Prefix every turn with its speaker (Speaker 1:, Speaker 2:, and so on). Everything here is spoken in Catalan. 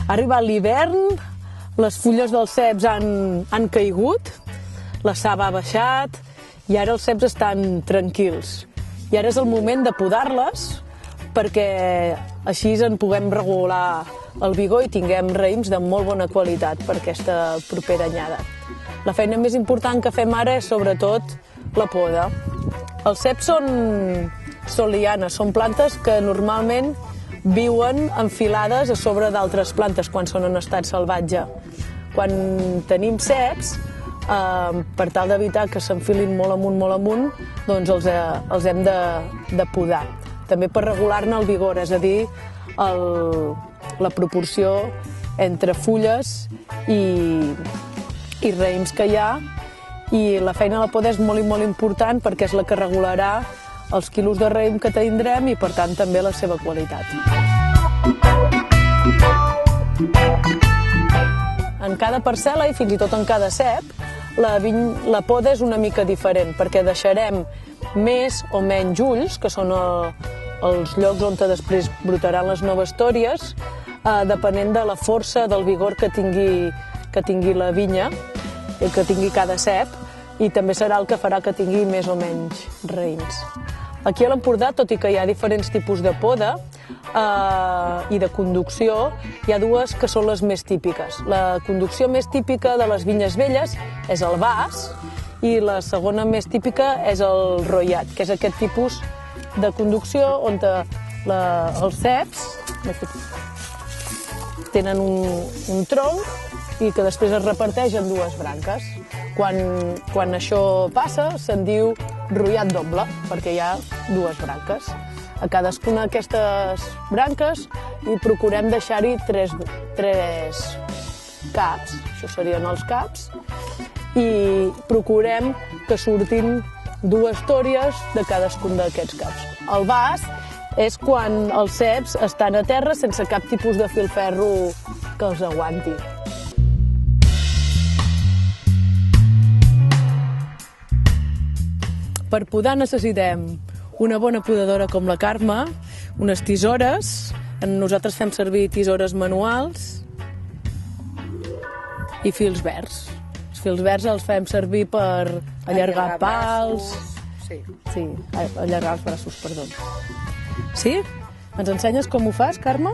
Speaker 1: Ha arribat l'hivern, les fulles dels ceps han caigut, la saba ha baixat i ara els ceps estan tranquils. I ara és el moment de podar-les perquè així en puguem regular el vigor i tinguem raïms de molt bona qualitat per aquesta propera anyada. La feina més important que fem ara és sobretot la poda. Els ceps són lianes, són plantes que normalment viuen enfilades a sobre d'altres plantes quan són en estat salvatge. Quan tenim ceps, per tal d'evitar que s'enfilin molt amunt, doncs els hem de podar. També per regular-ne el vigor, és a dir, la proporció entre fulles i raïms que hi ha, i la feina de la poda és molt i molt important perquè és la que regularà els quilos de raïm que tindrem i, per tant, també la seva qualitat. En cada parcel·la i fins i tot en cada cep, la poda és una mica diferent perquè deixarem més o menys ulls, que són els llocs on després brotaran les noves tòries, depenent de la força, del vigor que tingui la vinya, que tingui cada cep, i també serà el que farà que tingui més o menys raïms. Aquí a l'Empordà, tot i que hi ha diferents tipus de poda i de conducció, hi ha dues que són les més típiques. La conducció més típica de les vinyes velles és el vas i la segona més típica és el rollat, que és aquest tipus de conducció on els ceps tenen un tronc i que després es reparteix en dues branques. Quan això passa, se'n diu rollat doble, perquè hi ha dues branques. A cadascuna d'aquestes branques hi procurem deixar-hi tres caps, això serien els caps, i procurem que surtin dues tòries de cadascun d'aquests caps. El vas és quan els ceps estan a terra sense cap tipus de filferro que els aguanti. Per podar necessitem una bona podadora com la Carme, unes tisores, nosaltres fem servir tisores manuals, i fils verds. Els fils verds els fem servir per allargar pals... Sí, allargar els braços, perdó. Sí? Ens ensenyes com ho fas, Carme?